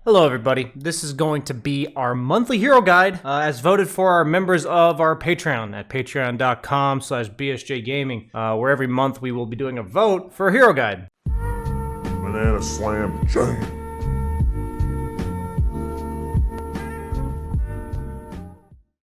Hello everybody, this is going to be our monthly hero guide as voted for our members of our Patreon at patreon.com/BSJ Gaming, where every month we will be doing a vote for a hero guide. Banana Slam Jam.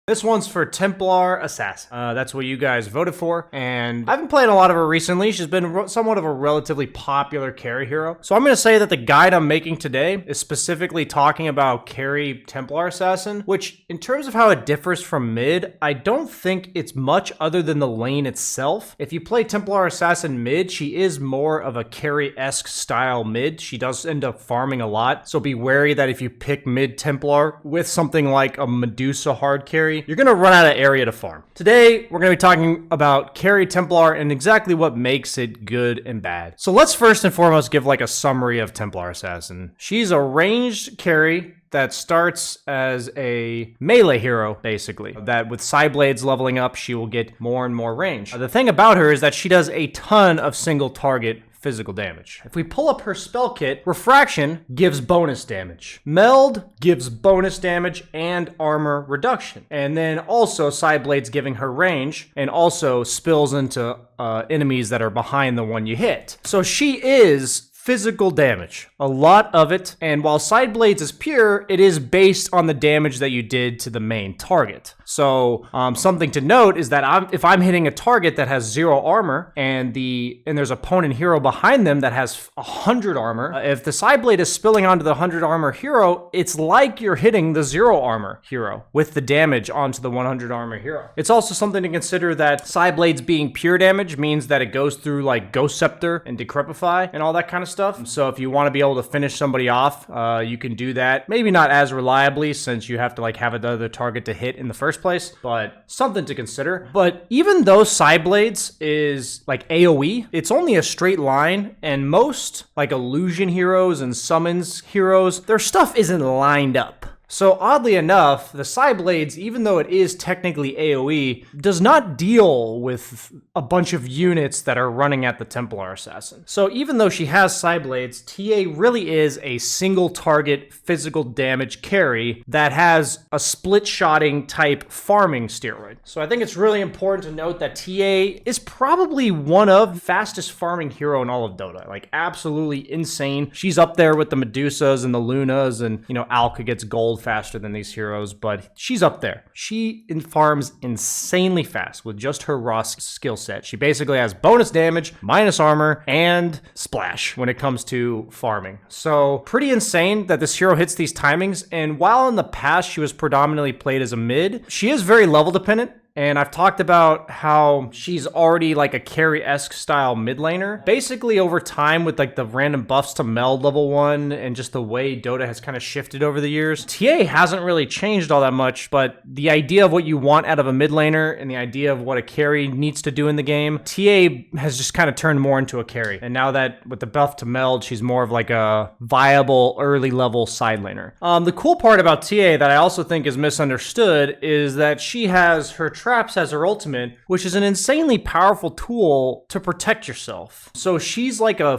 This one's for Templar Assassin. That's what you guys voted for, and I've been playing a lot of her recently. She's been somewhat of a relatively popular carry hero. So I'm going to say that the guide I'm making today is specifically talking about carry Templar Assassin, which in terms of how it differs from mid, I don't think it's much other than the lane itself. If you play Templar Assassin mid, she is more of a carry-esque style mid. She does end up farming a lot, so be wary that if you pick mid Templar with something like a Medusa hard carry, you're going to run out of area to farm. Today, we're going to be talking about carry Templar and exactly what makes it good and bad. So let's first and foremost give like a summary of Templar Assassin. She's a ranged carry that starts as a melee hero, basically. That with side blades leveling up, she will get more and more range. The thing about her is that she does a ton of single target physical damage. If we pull up her spell kit, Refraction gives bonus damage. Meld gives bonus damage and armor reduction. And then also Side Blades giving her range and also spills into enemies that are behind the one you hit. So she is physical damage, a lot of it, and while Side Blades is pure, it is based on the damage that you did to the main target. So something to note is that if I'm hitting a target that has 0 armor and there's an opponent hero behind them that has 100 armor, if the Side Blade is spilling onto the 100 armor hero, it's like you're hitting the 0 armor hero with the damage onto the 100 armor hero. It's also something to consider that Side Blades being pure damage means that it goes through like Ghost Scepter and Decrepify and all that kind of stuff. So if you want to be able to finish somebody off, you can do that. Maybe not as reliably since you have to like have another target to hit in the first place, but something to consider. But even though Side Blades is like AoE, it's only a straight line, and most like illusion heroes and summons heroes, their stuff isn't lined up. So oddly enough, the Side Blades, even though it is technically AoE, does not deal with a bunch of units that are running at the Templar Assassin. So even though she has Side Blades, TA really is a single target physical damage carry that has a split-shotting type farming steroid. So I think it's really important to note that TA is probably one of the fastest farming hero in all of Dota. Like absolutely insane. She's up there with the Medusas and the Lunas, and you know, Alka gets gold faster than these heroes, but she's up there. She farms insanely fast with just her raw skill set. She basically has bonus damage, minus armor, and splash when it comes to farming. So pretty insane that this hero hits these timings, and while in the past she was predominantly played as a mid, she is very level dependent. And I've talked about how she's already like a carry-esque style mid laner. Basically over time with like the random buffs to meld level 1 and just the way Dota has kind of shifted over the years, TA hasn't really changed all that much, but the idea of what you want out of a mid laner and the idea of what a carry needs to do in the game, TA has just kind of turned more into a carry. And now that with the buff to meld, she's more of like a viable early level side laner. The cool part about TA that I also think is misunderstood is that she has her traps as her ultimate, which is an insanely powerful tool to protect yourself. So she's like a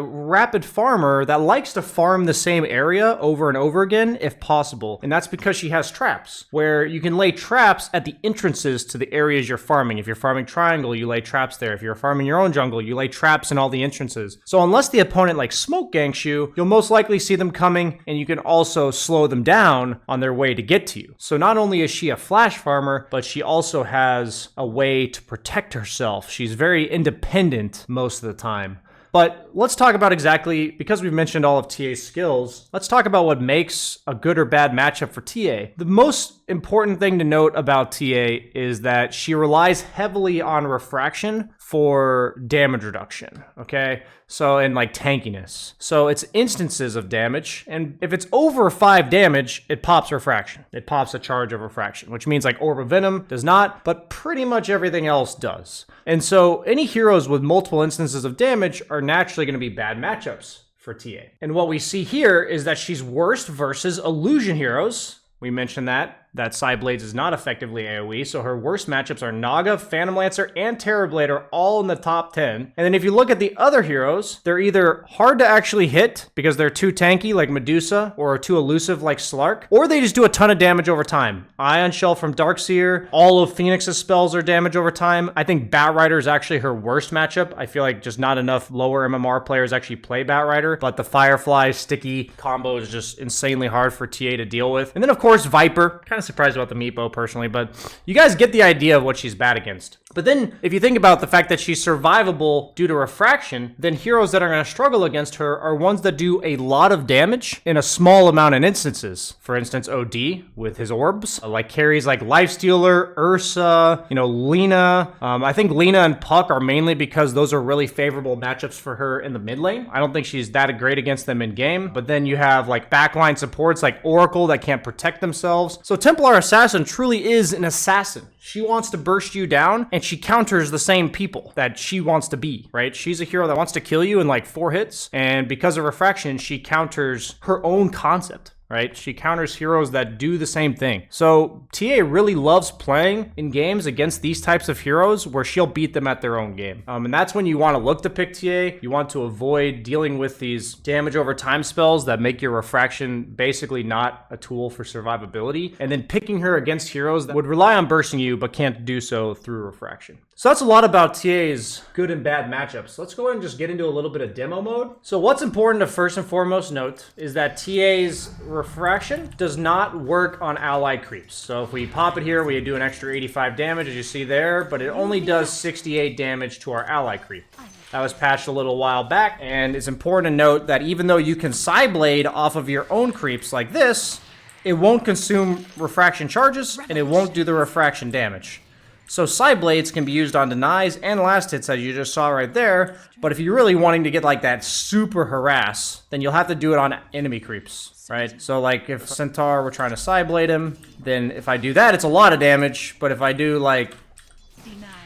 rapid farmer that likes to farm the same area over and over again if possible. And that's because she has traps, where you can lay traps at the entrances to the areas you're farming. If you're farming triangle, you lay traps there. If you're farming your own jungle, you lay traps in all the entrances. So unless the opponent like smoke ganks you, you'll most likely see them coming, and you can also slow them down on their way to get to you. So not only is she a flash farmer, but she also has a way to protect herself. She's very independent most of the time. But let's talk about exactly, because we've mentioned all of TA's skills, let's talk about what makes a good or bad matchup for TA. The most important thing to note about TA is that she relies heavily on refraction for damage reduction, okay? So, and like tankiness. So it's instances of damage, and if it's over 5 damage, it pops refraction. It pops a charge of refraction, which means like Orb of Venom does not, but pretty much everything else does. And so any heroes with multiple instances of damage are naturally going to be bad matchups for TA. And what we see here is that she's worst versus illusion heroes. We mentioned that. that Psyblades is not effectively AoE, so her worst matchups are Naga, Phantom Lancer, and Terrorblade are all in the top 10. And then if you look at the other heroes, they're either hard to actually hit because they're too tanky like Medusa or too elusive like Slark, or they just do a ton of damage over time. Ion Shell from Darkseer, all of Phoenix's spells are damage over time. I think Batrider is actually her worst matchup. I feel like just not enough lower MMR players actually play Batrider, but the Firefly sticky combo is just insanely hard for TA to deal with. And then of course Viper, kind of surprised about the Meepo personally, but you guys get the idea of what she's bad against. But then if you think about the fact that she's survivable due to refraction, then heroes that are going to struggle against her are ones that do a lot of damage in a small amount of instances. For instance, OD with his orbs, like carries like Lifestealer, Ursa, Lina. I think Lina and Puck are mainly because those are really favorable matchups for her in the mid lane. I don't think she's that great against them in game, but then you have like backline supports like Oracle that can't protect themselves. So Templar Assassin truly is an assassin. She wants to burst you down, and she counters the same people that she wants to be, right? She's a hero that wants to kill you in like 4 hits, and because of refraction, she counters her own concept. Right? She counters heroes that do the same thing. So TA really loves playing in games against these types of heroes where she'll beat them at their own game. And that's when you want to look to pick TA. You want to avoid dealing with these damage over time spells that make your refraction basically not a tool for survivability. And then picking her against heroes that would rely on bursting you but can't do so through refraction. So that's a lot about TA's good and bad matchups. Let's go ahead and just get into a little bit of demo mode. So what's important to first and foremost note is that TA's refraction does not work on allied creeps. So if we pop it here, we do an extra 85 damage, as you see there, but it only does 68 damage to our ally creep. That was patched a little while back, and it's important to note that even though you can Psyblade off of your own creeps like this, it won't consume refraction charges, and it won't do the refraction damage. So Psyblades can be used on denies and last hits, as you just saw right there, but if you're really wanting to get like that super harass, then you'll have to do it on enemy creeps, right? So like if Centaur, we're trying to Psyblade him, then if I do that, it's a lot of damage, but if I do like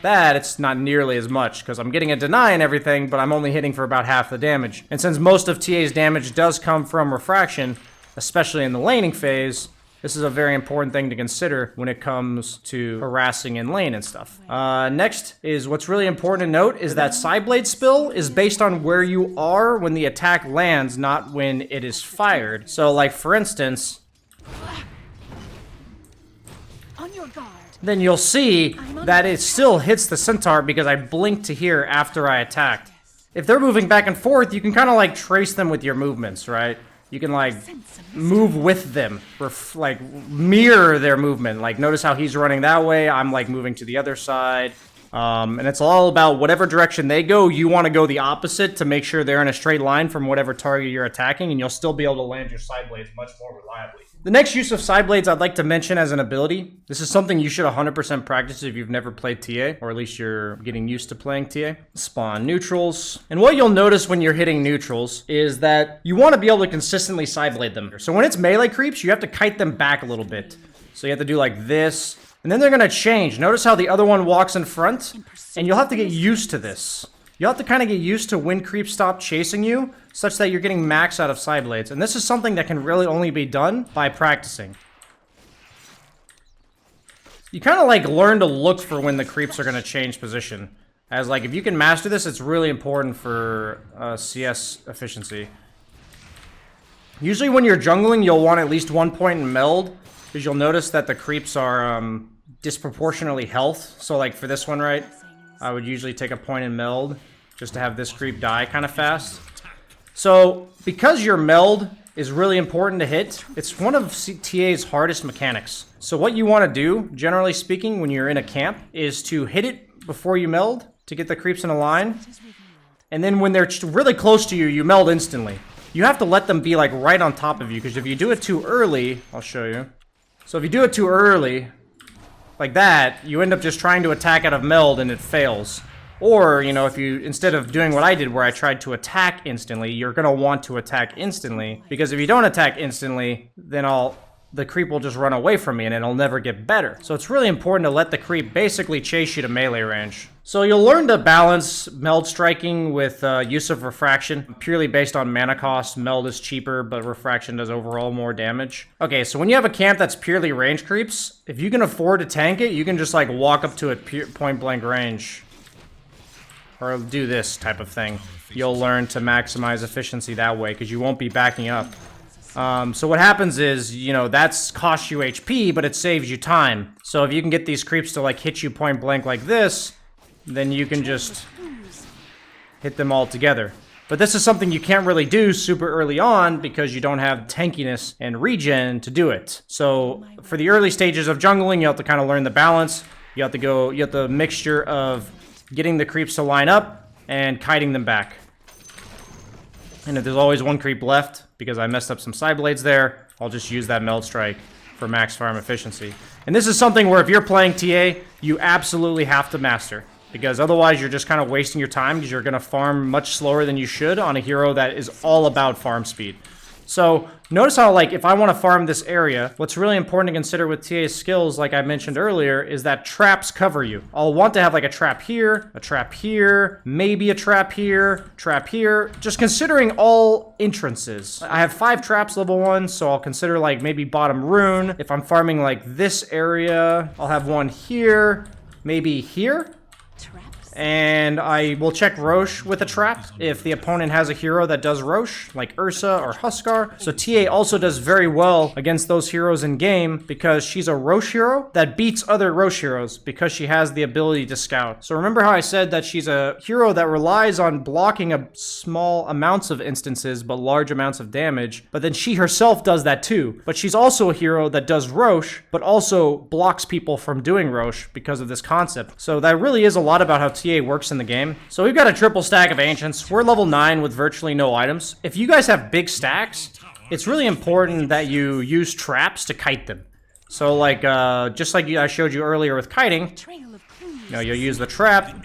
that, it's not nearly as much, because I'm getting a deny and everything, but I'm only hitting for about half the damage. And since most of TA's damage does come from refraction, especially in the laning phase, this is a very important thing to consider when it comes to harassing in lane and stuff. Next is what's really important to note is that Psyblade spill is based on where you are when the attack lands, not when it is fired. So like for instance, on your guard. Then you'll see that it still hits the Centaur because I blinked to here after I attacked. If they're moving back and forth, you can kind of like trace them with your movements, right? You can like move with them, like mirror their movement. Like notice how he's running that way, I'm like moving to the other side. And it's all about whatever direction they go, you want to go the opposite to make sure they're in a straight line from whatever target you're attacking, and you'll still be able to land your Psyblades much more reliably. The next use of Psyblades I'd like to mention as an ability. This is something you should 100% practice if you've never played TA, or at least you're getting used to playing TA. Spawn neutrals. And what you'll notice when you're hitting neutrals is that you want to be able to consistently Psyblade them. So when it's melee creeps, you have to kite them back a little bit. So you have to do like this, and then they're going to change. Notice how the other one walks in front, and you'll have to get used to this. You'll have to kind of get used to when creeps stop chasing you, such that you're getting max out of Psyblades. And this is something that can really only be done by practicing. You kind of like learn to look for when the creeps are going to change position. As like, if you can master this, it's really important for CS efficiency. Usually when you're jungling, you'll want at least 1 point in meld, because you'll notice that the creeps are disproportionately health. So like for this one, right, I would usually take a point in meld just to have this creep die kind of fast. So because your meld is really important to hit, it's one of TA's hardest mechanics. So what you want to do, generally speaking, when you're in a camp, is to hit it before you meld to get the creeps in a line. And then when they're really close to you, you meld instantly. You have to let them be like right on top of you, because if you do it too early, I'll show you. So if you do it too early, like that, you end up just trying to attack out of meld and it fails. Or, you know, if you, instead of doing what I did where I tried to attack instantly, you're going to want to attack instantly. Because if you don't attack instantly, then I'll the creep will just run away from me and it'll never get better. So it's really important to let the creep basically chase you to melee range. So you'll learn to balance meld striking with use of refraction. Purely based on mana cost, meld is cheaper, but refraction does overall more damage. Okay, so when you have a camp that's purely range creeps, if you can afford to tank it, you can just like walk up to it point blank range. Or do this type of thing. You'll learn to maximize efficiency that way because you won't be backing up. So what happens is, you know, that's costs you HP, but it saves you time. So if you can get these creeps to like hit you point blank like this, then you can just hit them all together. But this is something you can't really do super early on because you don't have tankiness and regen to do it. So for the early stages of jungling, you have to kind of learn the balance. You have the mixture of getting the creeps to line up and kiting them back. And if there's always one creep left, because I messed up some side blades there, I'll just use that meld strike for max farm efficiency. And this is something where if you're playing TA, you absolutely have to master. Because otherwise you're just kind of wasting your time because you're going to farm much slower than you should on a hero that is all about farm speed. So notice how, like, if I want to farm this area, what's really important to consider with TA's skills, like I mentioned earlier, is that traps cover you. I'll want to have like a trap here, maybe a trap here, just considering all entrances. I have 5 traps level 1, so I'll consider like maybe bottom rune. If I'm farming like this area, I'll have one here, maybe here. And I will check Roche with a trap if the opponent has a hero that does Roche, like Ursa or Huskar. So TA also does very well against those heroes in game because she's a Roche hero that beats other Roche heroes because she has the ability to scout. So remember how I said that she's a hero that relies on blocking a small amounts of instances but large amounts of damage, but then she herself does that too. But she's also a hero that does Roche but also blocks people from doing Roche because of this concept. So that really is a lot about how TA works in the game. So we've got a triple stack of ancients. We're level 9 with virtually no items. If you guys have big stacks, it's really important that you use traps to kite them. So like, just like I showed you earlier with kiting, you know, you'll use the trap.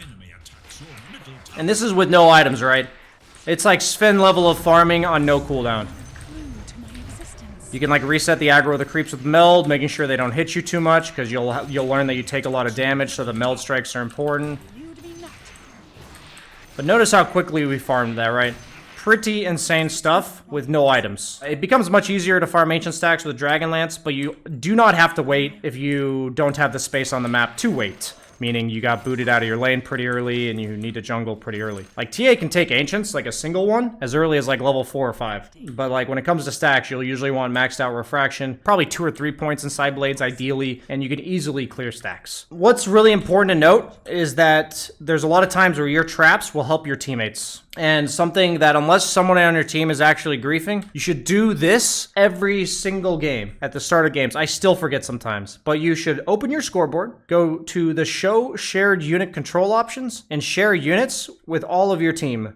And this is with no items, right? It's like Sven level of farming on no cooldown. You can like reset the aggro of the creeps with meld, making sure they don't hit you too much because you'll learn that you take a lot of damage, so the meld strikes are important. But notice how quickly we farmed that, right? Pretty insane stuff with no items. It becomes much easier to farm ancient stacks with Dragonlance, but you do not have to wait if you don't have the space on the map to wait. Meaning you got booted out of your lane pretty early and you need to jungle pretty early. Like TA can take ancients, like a single one, as early as like level 4 or 5. But like when it comes to stacks, you'll usually want maxed out refraction, probably 2 or 3 points in side blades ideally, and you can easily clear stacks. What's really important to note is that there's a lot of times where your traps will help your teammates. And something that unless someone on your team is actually griefing, you should do this every single game at the start of games. I still forget sometimes, but you should open your scoreboard, go to the show shared unit control options, and share units with all of your team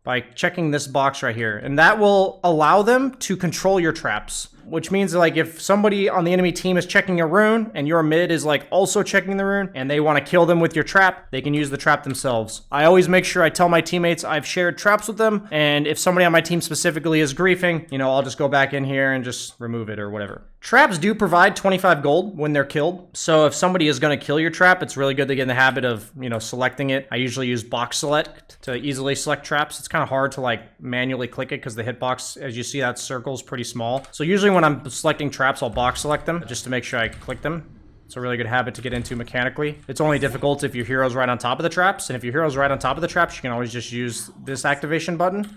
by checking this box right here. And that will allow them to control your traps. Which means like if somebody on the enemy team is checking a rune and your mid is like also checking the rune and they want to kill them with your trap, they can use the trap themselves. I always make sure I tell my teammates I've shared traps with them, and if somebody on my team specifically is griefing, you know, I'll just go back in here and just remove it or whatever. Traps do provide 25 gold when they're killed. So if somebody is going to kill your trap, it's really good to get in the habit of, you know, selecting it. I usually use box select to easily select traps. It's kind of hard to like manually click it because the hitbox, as you see, that circle is pretty small. So usually when I'm selecting traps, I'll box select them just to make sure I click them. It's a really good habit to get into mechanically. It's only difficult if your hero's right on top of the traps. And if your hero's right on top of the traps, you can always just use this activation button.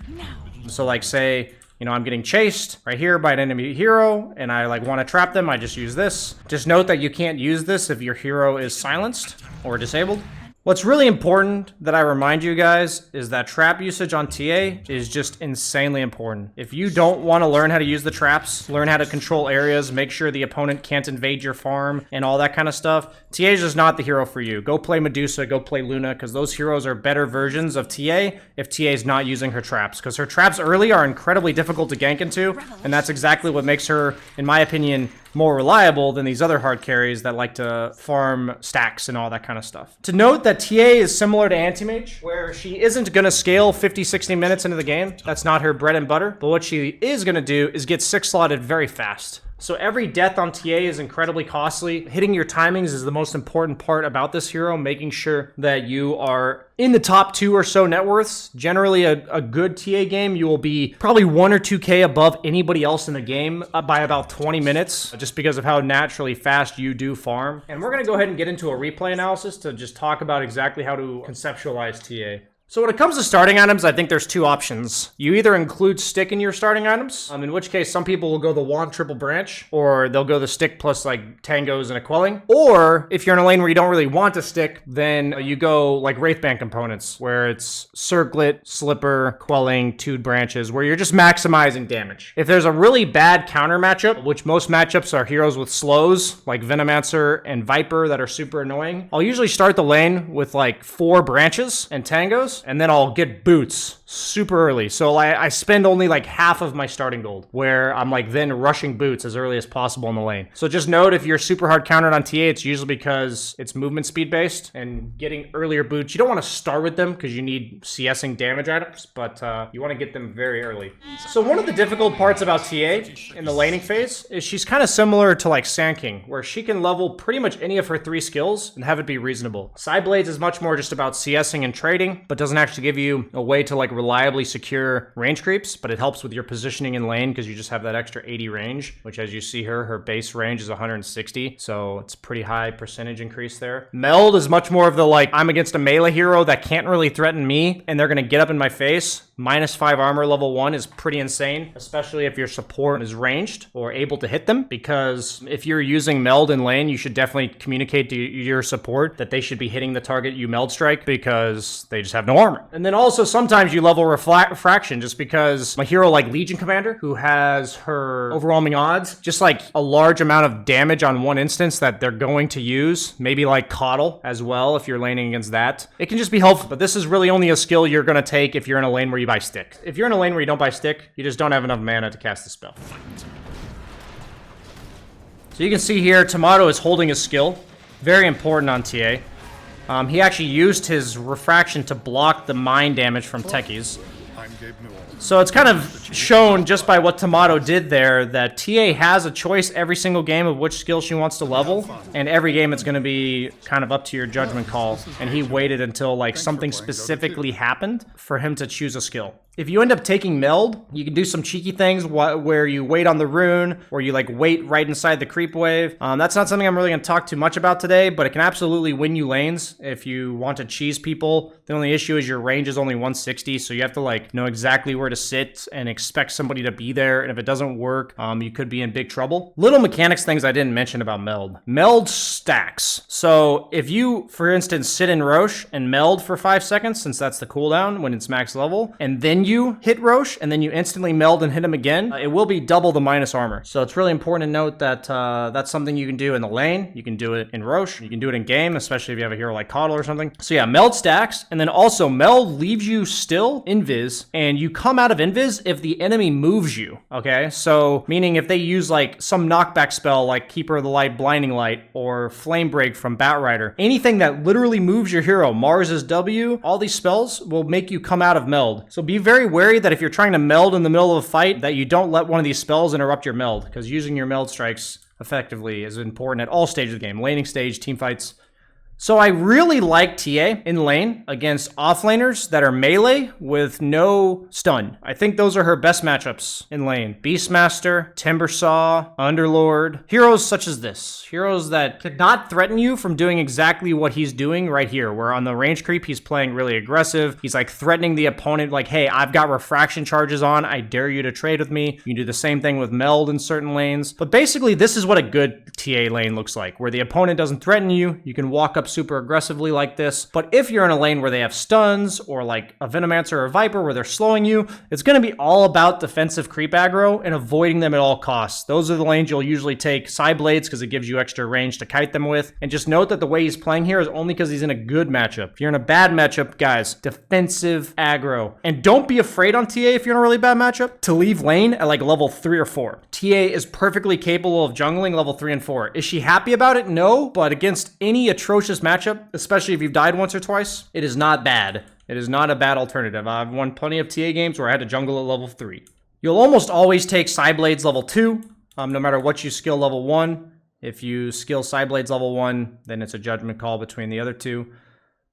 So like say, you know, I'm getting chased right here by an enemy hero and I like want to trap them, I just use this. Just note that you can't use this if your hero is silenced or disabled. What's really important that I remind you guys is that trap usage on TA is just insanely important. If you don't want to learn how to use the traps, learn how to control areas, make sure the opponent can't invade your farm and all that kind of stuff, TA is just not the hero for you. Go play Medusa, go play Luna, because those heroes are better versions of TA if TA is not using her traps. Because her traps early are incredibly difficult to gank into, and that's exactly what makes her, in my opinion, more reliable than these other hard carries that like to farm stacks and all that kind of stuff. To note that TA is similar to Anti-Mage, where she isn't going to scale 50-60 minutes into the game. That's not her bread and butter. But what she is going to do is get 6 slotted very fast. So every death on TA is incredibly costly. Hitting your timings is the most important part about this hero, making sure that you are in the top 2 or so net worths. Generally, a good TA game, you will be probably 1 or 2K above anybody else in the game by about 20 minutes, just because of how naturally fast you do farm. And we're going to go ahead and get into a replay analysis to just talk about exactly how to conceptualize TA. So when it comes to starting items, I think there's 2 options. You either include stick in your starting items, in which case some people will go the wand triple branch, or they'll go the stick plus like tangos and a quelling. Or if you're in a lane where you don't really want to stick, then you go like Wraithband components, where it's circlet, slipper, quelling, 2 branches, where you're just maximizing damage. If there's a really bad counter matchup, which most matchups are heroes with slows, like Venomancer and Viper that are super annoying, I'll usually start the lane with like 4 branches and tangos, and then I'll get boots super early. So I spend only like half of my starting gold, where I'm like then rushing boots as early as possible in the lane. So just note, if you're super hard countered on TA, it's usually because it's movement speed based, and getting earlier boots, you don't want to start with them because you need CSing damage items, but you want to get them very early. So one of the difficult parts about TA in the laning phase is she's kind of similar to like Sand King, where she can level pretty much any of her 3 skills and have it be reasonable. Sideblades is much more just about CSing and trading, but doesn't actually give you a way to like reliably secure range creeps, but it helps with your positioning in lane because you just have that extra 80 range, which, as you see her base range is 160, so it's pretty high percentage increase there. Meld is much more of the like, I'm against a melee hero that can't really threaten me, and they're gonna get up in my face. -5 armor level 1 is pretty insane, especially if your support is ranged or able to hit them, because if you're using meld in lane, you should definitely communicate to your support that they should be hitting the target you meld strike, because they just have no armor. And then also sometimes you level refraction, just because a hero like Legion Commander, who has her overwhelming odds, just like a large amount of damage on one instance that they're going to use, maybe like Coddle as well if you're laning against that. It can just be helpful, but this is really only a skill you're going to take if you're in a lane where you buy stick. If you're in a lane where you don't buy stick, you just don't have enough mana to cast the spell. So you can see here, Tomato is holding his skill. Very important on TA. He actually used his refraction to block the mine damage from techies. So it's kind of shown just by what Tomato did there that TA has a choice every single game of which skill she wants to level, and every game it's going to be kind of up to your judgment call, and he waited until like something specifically happened for him to choose a skill. If you end up taking meld, you can do some cheeky things where you wait on the rune, or you like wait right inside the creep wave. That's not something I'm really going to talk too much about today, but it can absolutely win you lanes if you want to cheese people. The only issue is your range is only 160, so you have to like know exactly where to sit and expect somebody to be there, and if it doesn't work, you could be in big trouble. Little mechanics things I didn't mention about meld. Meld stacks. So if you, for instance, sit in Roche and meld for 5 seconds, since that's the cooldown when it's max level, and then you hit Roche, and then you instantly meld and hit him again, it will be double the minus armor. So it's really important to note that that's something you can do in the lane. You can do it in Roche. You can do it in game, especially if you have a hero like Coddle or something. So yeah, meld stacks, and then also meld leaves you still invis, and you come out of invis if the enemy moves you, okay? So meaning if they use like some knockback spell like Keeper of the Light, Blinding Light, or Flame Break from Batrider, anything that literally moves your hero, Mars's W, all these spells will make you come out of meld. So be very wary that if you're trying to meld in the middle of a fight, that you don't let one of these spells interrupt your meld, because using your meld strikes effectively is important at all stages of the game, laning stage, team fights. So I really like TA in lane against offlaners that are melee with no stun. I think those are her best matchups in lane. Beastmaster, Timbersaw, Underlord, heroes such as this. Heroes that could not threaten you from doing exactly what he's doing right here, where on the range creep, he's playing really aggressive. He's like threatening the opponent like, hey, I've got refraction charges on. I dare you to trade with me. You can do the same thing with meld in certain lanes. But basically, this is what a good TA lane looks like, where the opponent doesn't threaten you. You can walk up super aggressively like this. But if you're in a lane where they have stuns, or like a Venomancer or a Viper where they're slowing you, it's going to be all about defensive creep aggro and avoiding them at all costs. Those are the lanes you'll usually take Sideblades because it gives you extra range to kite them with. And just note that the way he's playing here is only because he's in a good matchup. If you're in a bad matchup, guys, defensive aggro. And don't be afraid on TA if you're in a really bad matchup to leave lane at like level 3 or 4. TA is perfectly capable of jungling level 3 and 4. Is she happy about it? No, but against any atrocious matchup, especially if you've died once or twice, it is not bad. It is not a bad alternative. I've won plenty of TA games where I had to jungle at level 3. You'll almost always take Sideblades level 2, No matter what you skill level 1, if you skill Sideblades level 1, then it's a judgment call between the other two.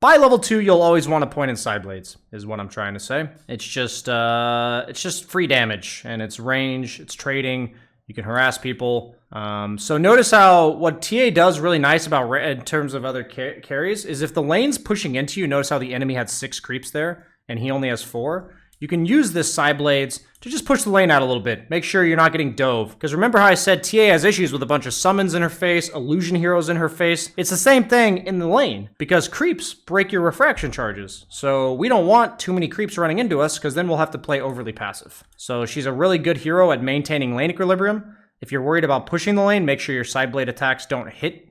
By level 2, you'll always want to point in Sideblades, is what I'm trying to say. It's just free damage, and it's range, it's trading, you can harass people. So notice how what TA does really nice about in terms of other carries is if the lane's pushing into you, notice how the enemy had 6 creeps there, and he only has 4. You can use this Sideblades to just push the lane out a little bit. Make sure you're not getting dove. Because remember how I said TA has issues with a bunch of summons in her face, illusion heroes in her face? It's the same thing in the lane, because creeps break your refraction charges. So we don't want too many creeps running into us, because then we'll have to play overly passive. So she's a really good hero at maintaining lane equilibrium. If you're worried about pushing the lane, make sure your Sideblade attacks don't hit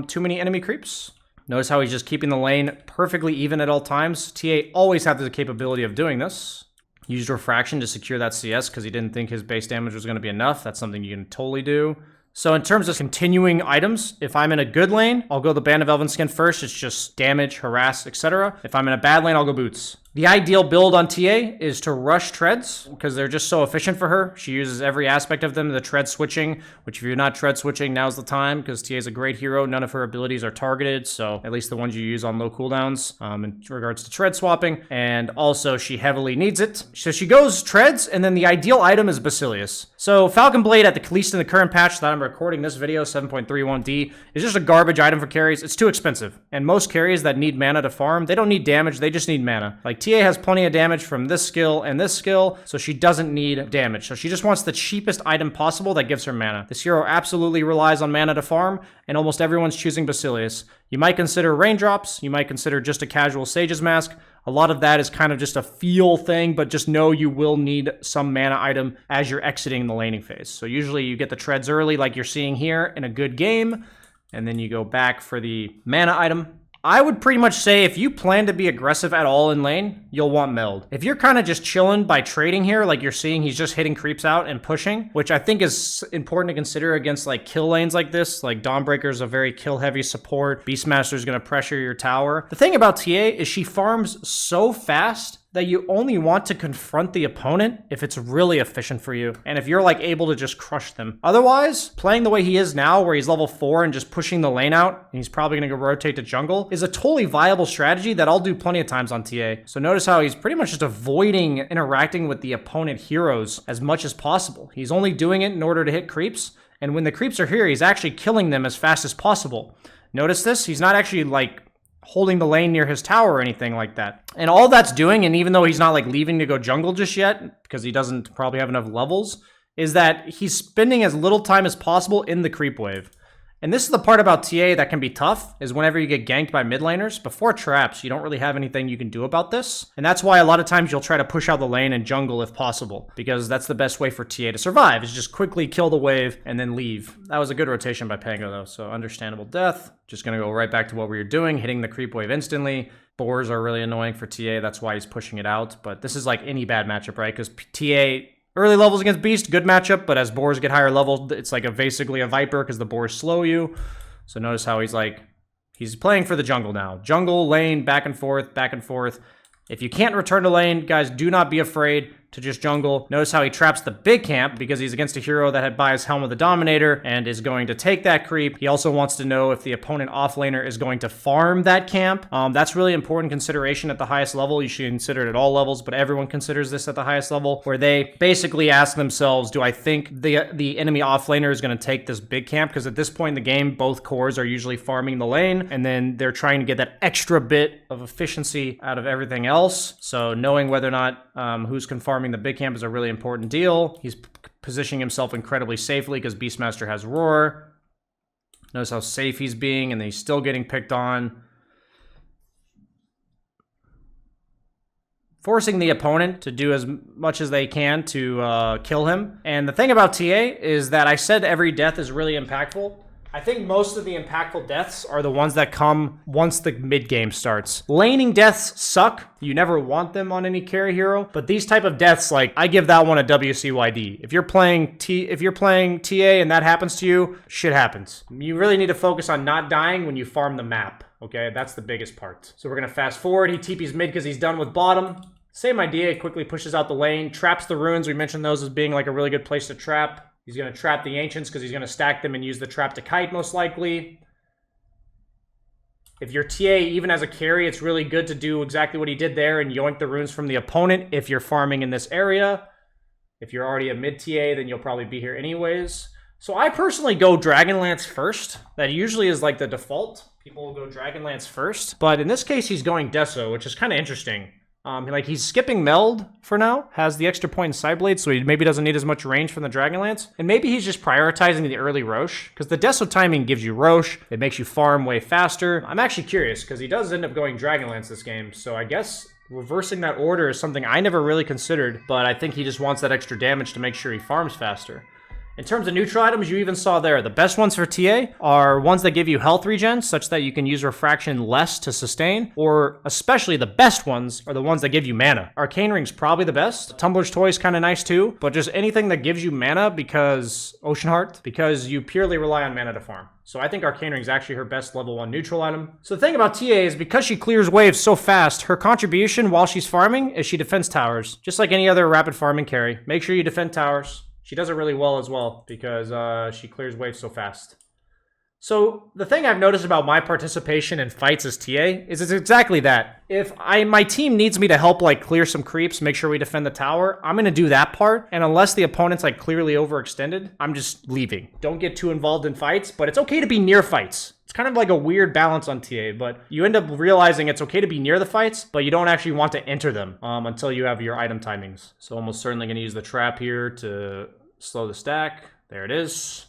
too many enemy creeps. Notice how he's just keeping the lane perfectly even at all times. TA always had the capability of doing this. Used Refraction to secure that CS because he didn't think his base damage was going to be enough. That's something you can totally do. So in terms of continuing items, if I'm in a good lane, I'll go the Band of Elven-Skin first. It's just damage, harass, etc. If I'm in a bad lane, I'll go boots. The ideal build on TA is to rush treads because they're just so efficient for her. She uses every aspect of them, the tread switching, which if you're not tread switching, now's the time because TA is a great hero. None of her abilities are targeted, so at least the ones you use on low cooldowns in regards to tread swapping. And also, she heavily needs it. So she goes treads, and then the ideal item is Basilius. So Falcon Blade, at least in the current patch that I'm recording this video, 7.31D, is just a garbage item for carries. It's too expensive. And most carries that need mana to farm, they don't need damage, they just need mana. Like TA has plenty of damage from this skill and this skill, so she doesn't need damage. So she just wants the cheapest item possible that gives her mana. This hero absolutely relies on mana to farm, and almost everyone's choosing Basilius. You might consider raindrops, you might consider just a casual Sage's Mask. A lot of that is kind of just a feel thing, but just know you will need some mana item as you're exiting the laning phase. So usually you get the treads early like you're seeing here in a good game, and then you go back for the mana item. I would pretty much say if you plan to be aggressive at all in lane, you'll want Meld. If you're kind of just chilling by trading here, like you're seeing he's just hitting creeps out and pushing, which I think is important to consider against like kill lanes like this. Like Dawnbreaker is a very kill heavy support. Beastmaster is going to pressure your tower. The thing about TA is she farms so fast that you only want to confront the opponent if it's really efficient for you, and if you're like able to just crush them. Otherwise, playing the way he is now, where he's level 4 and just pushing the lane out, and he's probably gonna go rotate to jungle, is a totally viable strategy that I'll do plenty of times on TA. So notice how he's pretty much just avoiding interacting with the opponent heroes as much as possible. He's only doing it in order to hit creeps, and when the creeps are here, he's actually killing them as fast as possible. Notice this? He's not actually like holding the lane near his tower or anything like that. And all that's doing, and even though he's not like leaving to go jungle just yet, because he doesn't probably have enough levels, is that he's spending as little time as possible in the creep wave. And this is the part about TA that can be tough, is whenever you get ganked by mid laners, before traps, you don't really have anything you can do about this. And that's why a lot of times you'll try to push out the lane and jungle if possible, because that's the best way for TA to survive, is just quickly kill the wave and then leave. That was a good rotation by Pango though, so understandable death. Just gonna go right back to what we were doing, hitting the creep wave instantly. Boars are really annoying for TA, that's why he's pushing it out. But this is like any bad matchup, right? Because TA, early levels against Beast, good matchup, but as boars get higher level, it's like basically a Viper because the boars slow you. So notice how he's playing for the jungle now. Jungle, lane, back and forth, back and forth. If you can't return to lane, guys, do not be afraid to just jungle. Notice how he traps the big camp because he's against a hero that had buys Helm of the Dominator and is going to take that creep. He also wants to know if the opponent offlaner is going to farm that camp. That's really important consideration at the highest level. You should consider it at all levels, but everyone considers this at the highest level, where they basically ask themselves, do I think the enemy offlaner is going to take this big camp? Because at this point in the game, both cores are usually farming the lane, and then they're trying to get that extra bit of efficiency out of everything else. So knowing whether or not who's can farm the big camp is a really important deal. He's positioning himself incredibly safely because Beastmaster has Roar. Notice how safe he's being, and then he's still getting picked on. Forcing the opponent to do as much as they can to kill him. And the thing about TA is that I said every death is really impactful. I think most of the impactful deaths are the ones that come once the mid game starts. Laning deaths suck. You never want them on any carry hero, but these type of deaths, like, I give that one a WCYD. If you're playing TA and that happens to you, shit happens. You really need to focus on not dying when you farm the map. Okay, that's the biggest part. So we're gonna fast forward. He TP's mid because he's done with bottom. Same idea, he quickly pushes out the lane, traps the runes. We mentioned those as being like a really good place to trap. He's going to trap the Ancients because he's going to stack them and use the trap to kite most likely. If you're TA, even as a carry, it's really good to do exactly what he did there and yoink the runes from the opponent if you're farming in this area. If you're already a mid TA, then you'll probably be here anyways. So I personally go Dragonlance first. That usually is like the default. People will go Dragonlance first. But in this case, he's going Deso, which is kind of interesting. Like he's skipping Meld for now, has the extra point in Sideblade, so he maybe doesn't need as much range from the Dragonlance. And maybe he's just prioritizing the early Roche, because the Deso timing gives you Roche, it makes you farm way faster. I'm actually curious, because he does end up going Dragonlance this game, so I guess reversing that order is something I never really considered, but I think he just wants that extra damage to make sure he farms faster. In terms of neutral items, you even saw there, the best ones for TA are ones that give you health regen, such that you can use Refraction less to sustain, or especially the best ones are the ones that give you mana. Arcane Ring's probably the best. Tumbler's Toy is kind of nice too, but just anything that gives you mana because Ocean Heart, because you purely rely on mana to farm. So I think Arcane Ring's actually her best level 1 neutral item. So the thing about TA is because she clears waves so fast, her contribution while she's farming is she defends towers. Just like any other rapid farming carry. Make sure you defend towers. She does it really well as well because she clears waves so fast. So the thing I've noticed about my participation in fights as TA is it's exactly that. If my team needs me to help like clear some creeps, make sure we defend the tower, I'm going to do that part. And unless the opponent's like clearly overextended, I'm just leaving. Don't get too involved in fights, but it's okay to be near fights. It's kind of like a weird balance on TA, but you end up realizing it's okay to be near the fights, but you don't actually want to enter them until you have your item timings. So almost certainly going to use the trap here to slow the stack. There it is.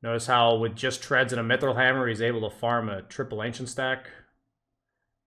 Notice how with just treads and a mithril hammer, he's able to farm a triple ancient stack.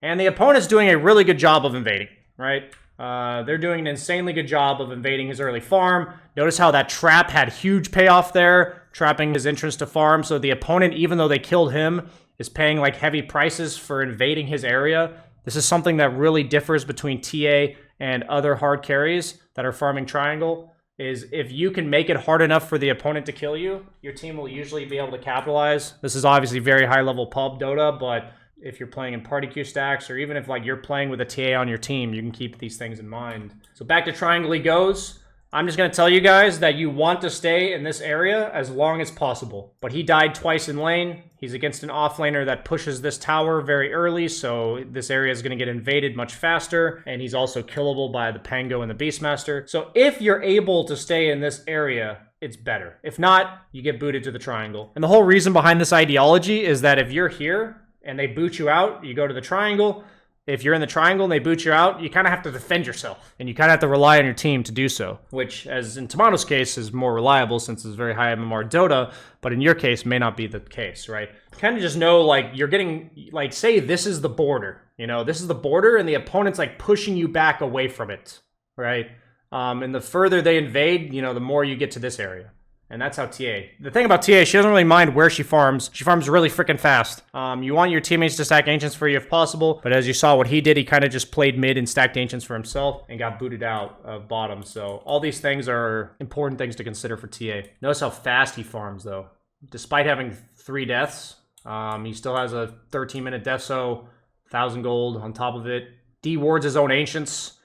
And the opponent's doing a really good job of invading, right? They're doing an insanely good job of invading his early farm. Notice how that trap had huge payoff there, trapping his entrance to farm. So the opponent, even though they killed him, is paying like heavy prices for invading his area. This is something that really differs between TA and other hard carries that are farming triangle. Is if you can make it hard enough for the opponent to kill you, your team will usually be able to capitalize. This is obviously very high level pub Dota, but if you're playing in party queue stacks or even if like you're playing with a TA on your team, you can keep these things in mind. So back to triangle he goes. I'm just going to tell you guys that you want to stay in this area as long as possible. But he died twice in lane. He's against an offlaner that pushes this tower very early, so this area is going to get invaded much faster, and he's also killable by the Pango and the Beastmaster. So if you're able to stay in this area, it's better. If not, you get booted to the triangle. And the whole reason behind this ideology is that if you're here and they boot you out, you go to the triangle. If you're in the triangle and they boot you out, you kind of have to defend yourself. And you kind of have to rely on your team to do so. Which, as in Tomato's case, is more reliable since it's very high MMR Dota. But in your case, may not be the case, right? Kind of just know, like, you're getting, like, say this is the border. You know, this is the border and the opponent's, like, pushing you back away from it, right? And the further they invade, you know, the more you get to this area. And that's how TA. The thing about TA, she doesn't really mind where she farms. She farms really freaking fast. You want your teammates to stack Ancients for you if possible. But as you saw what he did, he kind of just played mid and stacked Ancients for himself and got booted out of bottom. So all these things are important things to consider for TA. Notice how fast he farms though. Despite having 3 deaths, he still has a 13-minute death, so 1,000 gold on top of it. Dewards his own Ancients.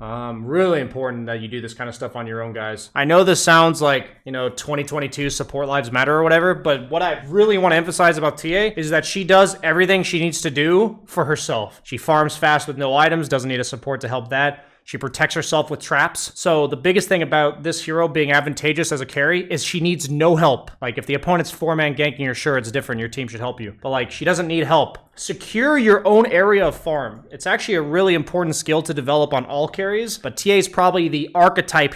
Really important that you do this kind of stuff on your own, guys. I know this sounds like, you know, 2022 support lives matter or whatever, but what I really want to emphasize about TA is that she does everything she needs to do for herself. She farms fast with no items, doesn't need a support to help that. She protects herself with traps. So the biggest thing about this hero being advantageous as a carry is she needs no help. Like if the opponent's 4-man ganking, you're sure it's different. Your team should help you. But like she doesn't need help. Secure your own area of farm. It's actually a really important skill to develop on all carries, but TA is probably the archetypal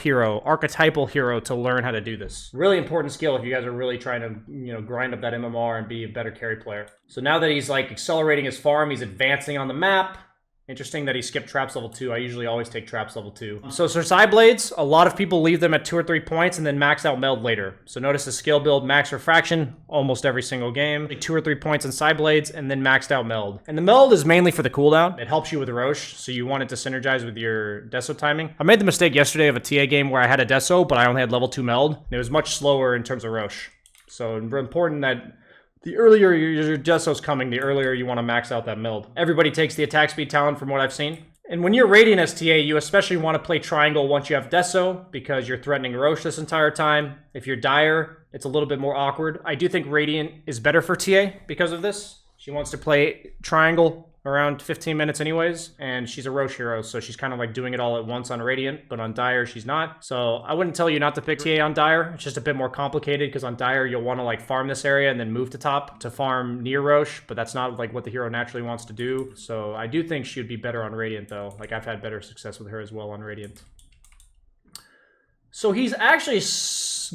hero to learn how to do this. Really important skill if you guys are really trying to, you know, grind up that MMR and be a better carry player. So now that he's like accelerating his farm, he's advancing on the map. Interesting that he skipped traps level 2. I usually always take traps level 2. So for side blades, a lot of people leave them at 2 or 3 points and then max out meld later. So notice the skill build max refraction almost every single game. 2 or 3 points in side blades and then maxed out meld. And the meld is mainly for the cooldown. It helps you with Roche, so you want it to synergize with your Deso timing. I made the mistake yesterday of a TA game where I had a Deso, but I only had level 2 meld. And it was much slower in terms of Roche. So important that the earlier your Deso's coming, the earlier you want to max out that meld. Everybody takes the attack speed talent from what I've seen. And when you're Radiant STA, you especially want to play Triangle once you have Deso, because you're threatening Roche this entire time. If you're Dire, it's a little bit more awkward. I do think Radiant is better for TA because of this. She wants to play Triangle around 15 minutes anyways, and she's a Roche hero, so she's kind of like doing it all at once on Radiant, but on Dire, she's not. So I wouldn't tell you not to pick TA on Dire. It's just a bit more complicated, because on Dire, you'll want to like farm this area and then move to top to farm near Roche, but that's not like what the hero naturally wants to do. So I do think she would be better on Radiant, though. Like, I've had better success with her as well on Radiant. So he's actually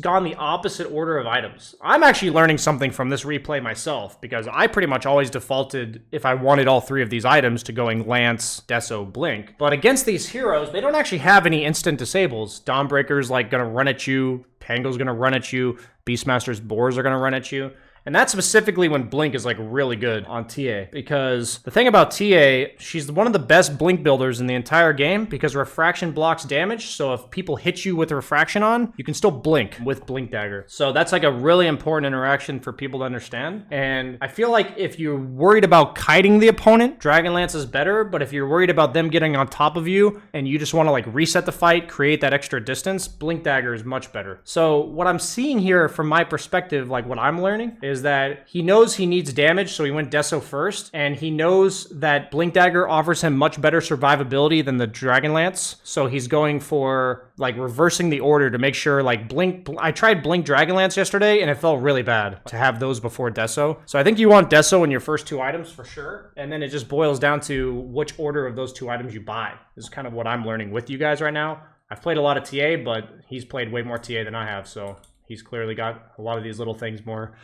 gone the opposite order of items. I'm actually learning something from this replay myself, because I pretty much always defaulted, if I wanted all three of these items, to going Lance, Deso, Blink. But against these heroes, they don't actually have any instant disables. Dawnbreaker's like gonna run at you, Pango's gonna run at you, Beastmaster's Boars are gonna run at you. And that's specifically when Blink is like really good on TA, because the thing about TA, she's one of the best Blink builders in the entire game, because Refraction blocks damage. So if people hit you with Refraction on, you can still Blink with Blink Dagger. So that's like a really important interaction for people to understand. And I feel like if you're worried about kiting the opponent, Dragonlance is better. But if you're worried about them getting on top of you and you just want to like reset the fight, create that extra distance, Blink Dagger is much better. So what I'm seeing here from my perspective, like what I'm learning, is that he knows he needs damage, so he went Deso first, and he knows that Blink Dagger offers him much better survivability than the Dragonlance, so he's going for like reversing the order to make sure like I tried Blink Dragonlance yesterday and it felt really bad to have those before Deso. So I think you want Deso in your first two items for sure, and then it just boils down to which order of those two items you buy. This is kind of what I'm learning with you guys right now. I've played a lot of TA, but he's played way more TA than I have, so he's clearly got a lot of these little things more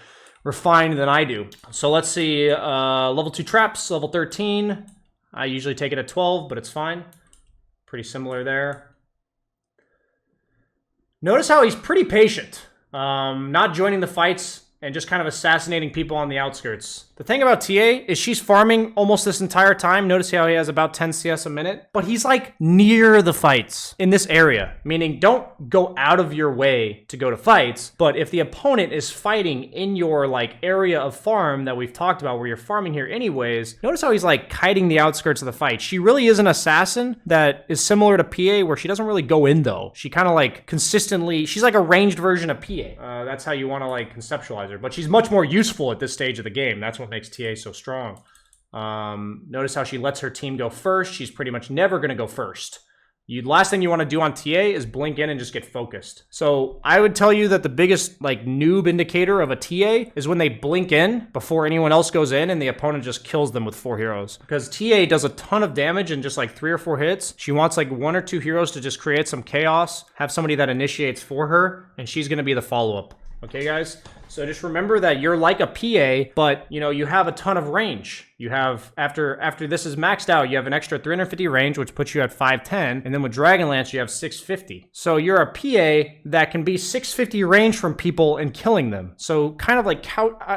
refined than I do. So let's see, level 2 traps, level 13. I usually take it at 12, but it's fine. Pretty similar there. Notice how he's pretty patient, not joining the fights and just kind of assassinating people on the outskirts. The thing about TA is she's farming almost this entire time. Notice how he has about 10 CS a minute, but he's like near the fights in this area, meaning don't go out of your way to go to fights. But if the opponent is fighting in your like area of farm that we've talked about where you're farming here anyways, notice how he's like kiting the outskirts of the fight. She really is an assassin that is similar to PA, where she doesn't really go in though. She kind of like consistently, she's like a ranged version of PA. That's how you want to like conceptualize her, but she's much more useful at this stage of the game. That's what makes TA so strong. Notice how she lets her team go first. She's pretty much never going to go first. Last thing you want to do on TA is blink in and just get focused. So I would tell you that the biggest like noob indicator of a TA is when they blink in before anyone else goes in and the opponent just kills them with 4 heroes. Because TA does a ton of damage in just like 3 or 4 hits. She wants like 1 or 2 heroes to just create some chaos, have somebody that initiates for her, and she's going to be the follow-up. Okay, guys? So just remember that you're like a PA, but, you know, you have a ton of range. You have, after this is maxed out, you have an extra 350 range, which puts you at 510, and then with Dragonlance, you have 650. So you're a PA that can be 650 range from people and killing them. So kind of like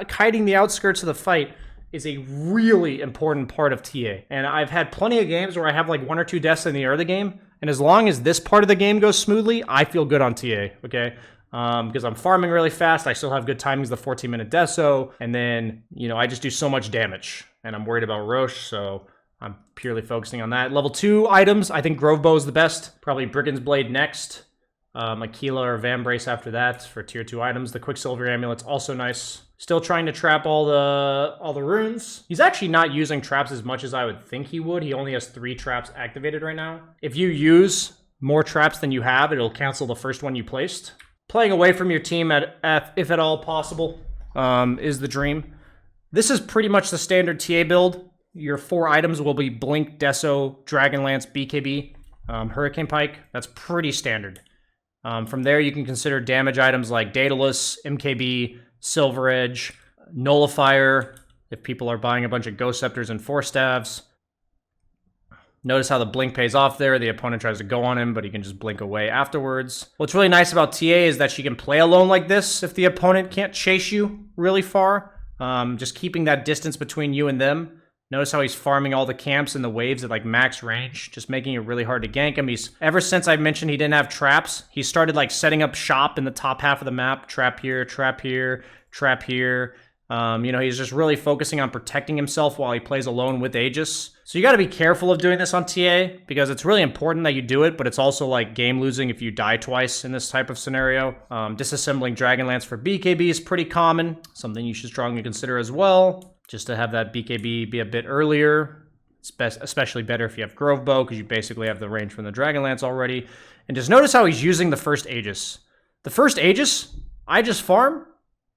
kiting the outskirts of the fight is a really important part of TA. And I've had plenty of games where I have like 1 or 2 deaths in the early game, and as long as this part of the game goes smoothly, I feel good on TA, okay? Because I'm farming really fast. I still have good timings, the 14-minute Deso, and then, you know, I just do so much damage, and I'm worried about Roche, so I'm purely focusing on that. Level 2 items, I think Grove Bow is the best. Probably Brigand's Blade next. Aquila or Vambrace after that for tier 2 items. The Quicksilver Amulet's also nice. Still trying to trap all the runes. He's actually not using traps as much as I would think he would. He only has 3 traps activated right now. If you use more traps than you have, it'll cancel the first one you placed. Playing away from your team, if at all possible, is the dream. This is pretty much the standard TA build. Your 4 items will be Blink, Deso, Dragonlance, BKB, Hurricane Pike. That's pretty standard. From there, you can consider damage items like Daedalus, MKB, Silver Edge, Nullifier, if people are buying a bunch of Ghost Scepters and Force Staves. Notice how the blink pays off there. The opponent tries to go on him, but he can just blink away afterwards. What's really nice about TA is that she can play alone like this if the opponent can't chase you really far. Just keeping that distance between you and them. Notice how he's farming all the camps and the waves at like max range, just making it really hard to gank him. Ever since I mentioned he didn't have traps, he started like setting up shop in the top half of the map. Trap here, trap here, trap here. You know, he's just really focusing on protecting himself while he plays alone with Aegis. So you got to be careful of doing this on TA because it's really important that you do it, but it's also like game losing if you die twice in this type of scenario. Disassembling Dragonlance for BKB is pretty common, something you should strongly consider as well, just to have that BKB be a bit earlier. It's especially better if you have Grove Bow because you basically have the range from the Dragonlance already. And just notice how he's using the first Aegis. The first Aegis, I just farm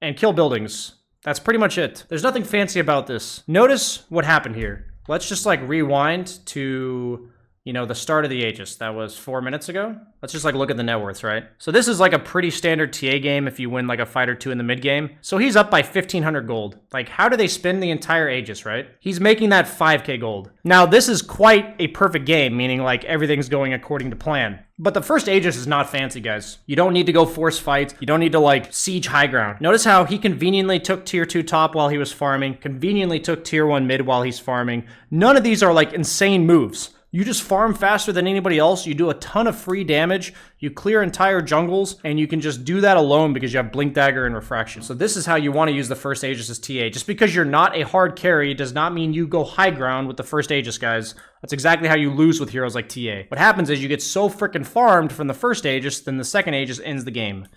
and kill buildings. That's pretty much it. There's nothing fancy about this. Notice what happened here. Let's just like rewind to, you know, the start of the Aegis. That was 4 minutes ago. Let's just like look at the net worths, right? So this is like a pretty standard TA game if you win like a fight or two in the mid game. So he's up by 1,500 gold. Like, how do they spend the entire Aegis, right? He's making that 5k gold. Now, this is quite a perfect game, meaning like everything's going according to plan. But the first Aegis is not fancy, guys. You don't need to go force fights. You don't need to like siege high ground. Notice how he conveniently took tier 2 top while he was farming, conveniently took tier 1 mid while he's farming. None of these are like insane moves. You just farm faster than anybody else. You do a ton of free damage. You clear entire jungles, and you can just do that alone because you have Blink Dagger and Refraction. So this is how you want to use the first Aegis as TA. Just because you're not a hard carry does not mean you go high ground with the first Aegis, guys. That's exactly how you lose with heroes like TA. What happens is you get so freaking farmed from the first Aegis, then the second Aegis ends the game.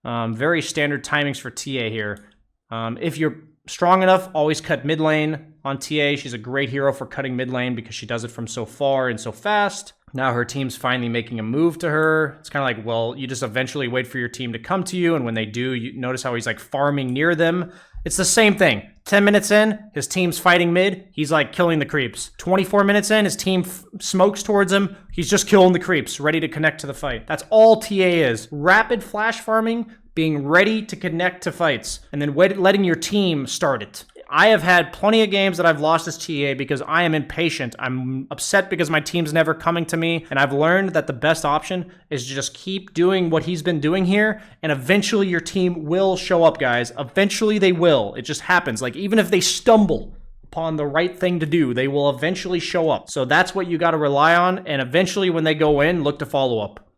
Very standard timings for TA here. If you're strong enough, always cut mid lane on TA. She's a great hero for cutting mid lane because she does it from so far and so fast. Now her team's finally making a move to her. It's kind of like, well, you just eventually wait for your team to come to you, and when they do, you notice how he's like farming near them. It's the same thing. 10 minutes in, his team's fighting mid. He's like killing the creeps. 24 minutes in, his team smokes towards him. He's just killing the creeps, ready to connect to the fight. That's all TA is. Rapid flash farming, being ready to connect to fights, and then letting your team start it. I have had plenty of games that I've lost as TA because I am impatient. I'm upset because my team's never coming to me, and I've learned that the best option is to just keep doing what he's been doing here, and eventually your team will show up, guys. Eventually they will. It just happens. Like, even if they stumble upon the right thing to do, they will eventually show up. So that's what you got to rely on, and eventually when they go in, look to follow up.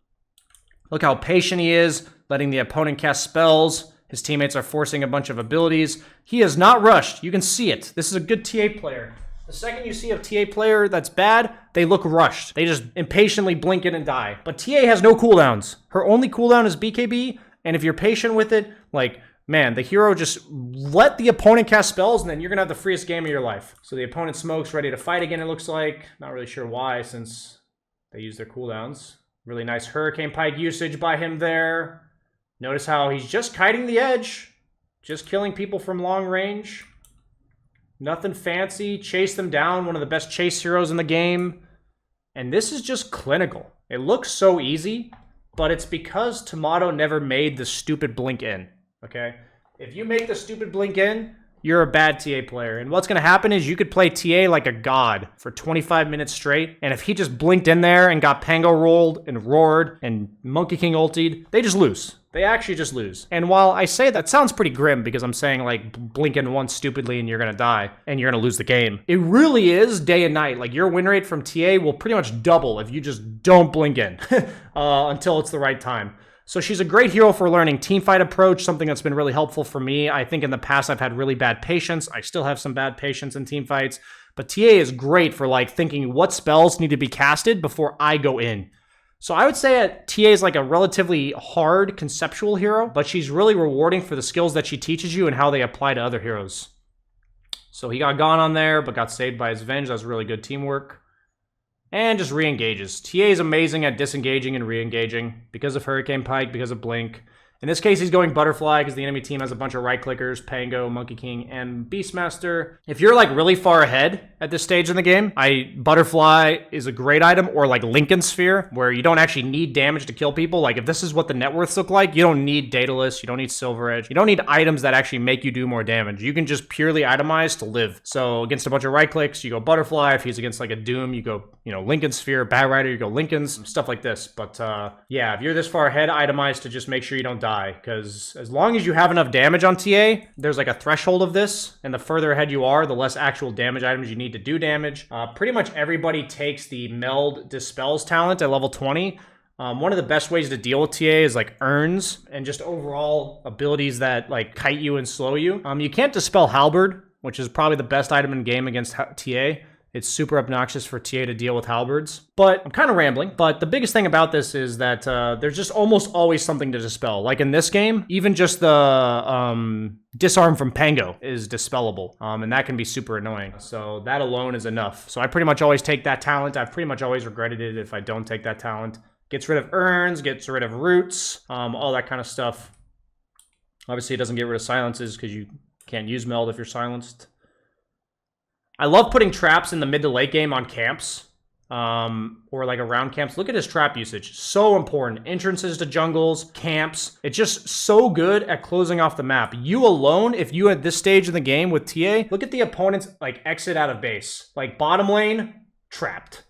Look how patient he is, letting the opponent cast spells. His teammates are forcing a bunch of abilities. He is not rushed. You can see it. This is a good TA player. The second you see a TA player that's bad, they look rushed. They just impatiently blink in and die. But TA has no cooldowns. Her only cooldown is BKB, and if you're patient with it, like, man, the hero just let the opponent cast spells, and then you're going to have the freest game of your life. So the opponent smokes, ready to fight again, it looks like. Not really sure why, since they use their cooldowns. Really nice Hurricane Pike usage by him there. Notice how he's just kiting the edge. Just killing people from long range. Nothing fancy. Chase them down. One of the best chase heroes in the game. And this is just clinical. It looks so easy, but it's because Tomato never made the stupid blink in. Okay? If you make the stupid blink in, you're a bad TA player. And what's going to happen is you could play TA like a god for 25 minutes straight. And if he just blinked in there and got Pango rolled and roared and Monkey King ultied, they just lose. They actually just lose. And while I say that sounds pretty grim because I'm saying like blink in once stupidly and you're going to die and you're going to lose the game, it really is day and night. Like, your win rate from TA will pretty much double if you just don't blink in until it's the right time. So she's a great hero for learning teamfight approach, something that's been really helpful for me. I think in the past I've had really bad patience. I still have some bad patience in teamfights, but TA is great for like thinking what spells need to be casted before I go in. So I would say that TA is like a relatively hard conceptual hero, but she's really rewarding for the skills that she teaches you and how they apply to other heroes. So he got gone on there, but got saved by his Venge. That was really good teamwork. And just re-engages. TA is amazing at disengaging and re-engaging because of Hurricane Pike, because of Blink. In this case, he's going Butterfly because the enemy team has a bunch of right-clickers, Pango, Monkey King, and Beastmaster. If you're like really far ahead at this stage in the game, Butterfly is a great item, or like Lincoln Sphere, where you don't actually need damage to kill people. Like, if this is what the net worths look like, you don't need Daedalus, you don't need Silver Edge, you don't need items that actually make you do more damage. You can just purely itemize to live. So against a bunch of right-clicks, you go Butterfly. If he's against like a Doom, you go, Lincoln Sphere. Bat Rider, you go Lincolns, stuff like this. But yeah, if you're this far ahead, itemize to just make sure you don't die. Because as long as you have enough damage on TA, there's like a threshold of this, and the further ahead you are, the less actual damage items you need to do damage. Pretty much everybody takes the Meld Dispels talent at level 20. One of the best ways to deal with TA is like urns and just overall abilities that like kite you and slow you. You can't dispel Halberd, which is probably the best item in game against TA. It's super obnoxious for TA to deal with halberds. But I'm kind of rambling. But the biggest thing about this is that there's just almost always something to dispel. Like in this game, even just the disarm from Pango is dispellable. And that can be super annoying. So that alone is enough. So I pretty much always take that talent. I've pretty much always regretted it if I don't take that talent. Gets rid of urns, gets rid of roots, all that kind of stuff. Obviously, it doesn't get rid of silences because you can't use meld if you're silenced. I love putting traps in the mid to late game on camps, or like around camps. Look at his trap usage. So important. Entrances to jungles, camps. It's just so good at closing off the map. You alone, if you at this stage in the game with TA, look at the opponent's like exit out of base. Like bottom lane, trapped.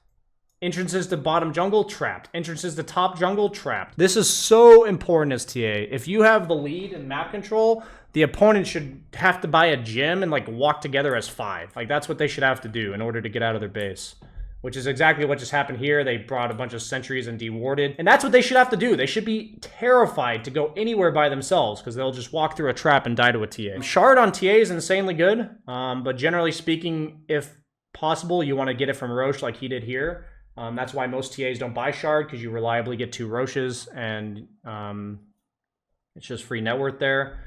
Entrances to bottom jungle, trapped. Entrances to top jungle, trapped. This is so important as TA. If you have the lead in map control, the opponent should have to buy a gym and like walk together as 5. Like that's what they should have to do in order to get out of their base. Which is exactly what just happened here. They brought a bunch of sentries and dewarded. And that's what they should have to do. They should be terrified to go anywhere by themselves because they'll just walk through a trap and die to a TA. Shard on TA is insanely good. But generally speaking, if possible, you want to get it from Roche like he did here. That's why most TAs don't buy Shard, because you reliably get 2 Roches, and it's just free net worth there.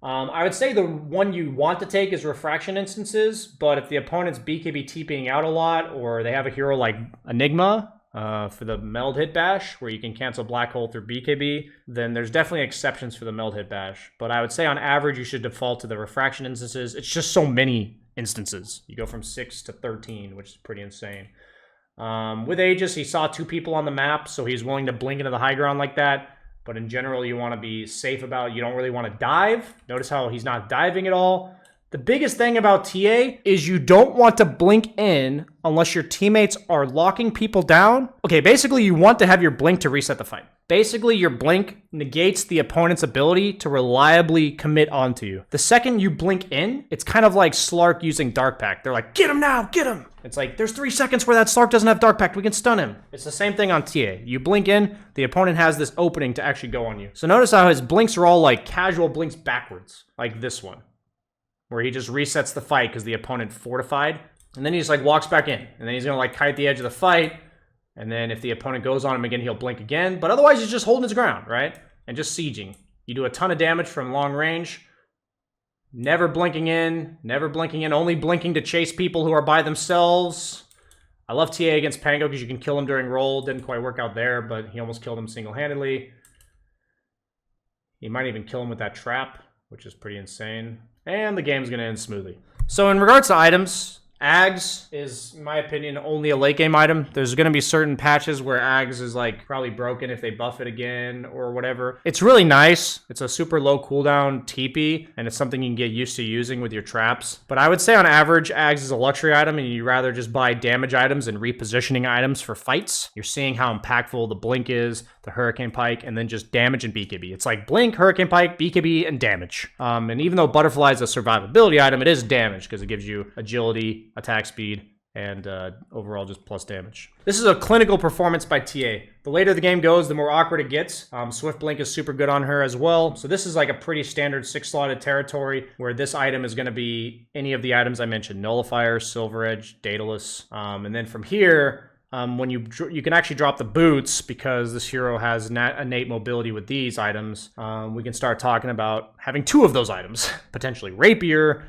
I would say the one you want to take is Refraction Instances, but if the opponent's BKB TPing out a lot, or they have a hero like Enigma for the Meld Hit Bash, where you can cancel Black Hole through BKB, then there's definitely exceptions for the Meld Hit Bash. But I would say on average, you should default to the Refraction Instances. It's just so many instances. You go from 6 to 13, which is pretty insane. With Aegis, he saw 2 people on the map, so he's willing to blink into the high ground like that. But in general, you want to be safe about it. You don't really want to dive. Notice how he's not diving at all. The biggest thing about TA is you don't want to blink in unless your teammates are locking people down. Okay, basically you want to have your blink to reset the fight. Basically, your blink negates the opponent's ability to reliably commit onto you. The second you blink in, it's kind of like Slark using Dark Pact. They're like, get him now, get him! It's like, there's 3 seconds where that Slark doesn't have Dark Pact, we can stun him. It's the same thing on TA. You blink in, the opponent has this opening to actually go on you. So notice how his blinks are all like casual blinks backwards, like this one, where he just resets the fight because the opponent fortified, and then he just like walks back in, and then he's gonna like kite the edge of the fight. And then if the opponent goes on him again, he'll blink again. But otherwise, he's just holding his ground, right? And just sieging. You do a ton of damage from long range. Never blinking in. Never blinking in. Only blinking to chase people who are by themselves. I love TA against Pango because you can kill him during roll. Didn't quite work out there, but he almost killed him single-handedly. He might even kill him with that trap, which is pretty insane. And the game's going to end smoothly. So in regards to items, Ags is, in my opinion, only a late game item. There's going to be certain patches where Ags is like probably broken if they buff it again or whatever. It's really nice. It's a super low cooldown TP, and it's something you can get used to using with your traps. But I would say on average, Ags is a luxury item, and you'd rather just buy damage items and repositioning items for fights. You're seeing how impactful the Blink is, the Hurricane Pike, and then just damage and BKB. It's like Blink, Hurricane Pike, BKB, and damage. And even though Butterfly is a survivability item, it is damage because it gives you agility, attack speed, and overall just plus damage. This is a clinical performance by TA. The later the game goes, the more awkward it gets. Swift Blink is super good on her as well. So this is like a pretty standard 6-slotted territory where this item is going to be any of the items I mentioned. Nullifier, Silver Edge, Daedalus. And then from here, when you can actually drop the boots because this hero has innate mobility with these items. We can start talking about having 2 of those items. Potentially Rapier.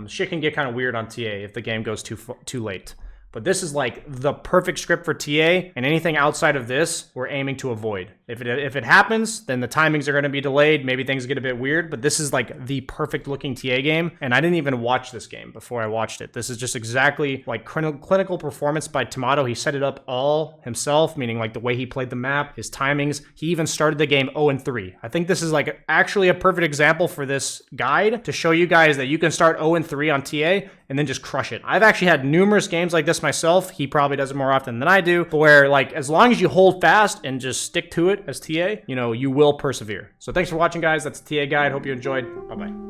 Shit can get kind of weird on TA if the game goes too late. But this is like the perfect script for TA, and anything outside of this, we're aiming to avoid. If it happens, then the timings are going to be delayed. Maybe things get a bit weird, but this is like the perfect looking TA game. And I didn't even watch this game before I watched it. This is just exactly like clinical performance by Tomato. He set it up all himself, meaning like the way he played the map, his timings. He even started the game 0-3. I think this is like actually a perfect example for this guide to show you guys that you can start 0-3 on TA and then just crush it. I've actually had numerous games like this myself. He probably does it more often than I do, but where like as long as you hold fast and just stick to it as TA, you know, you will persevere. So thanks for watching, guys. That's the TA guide. Hope you enjoyed. Bye-bye.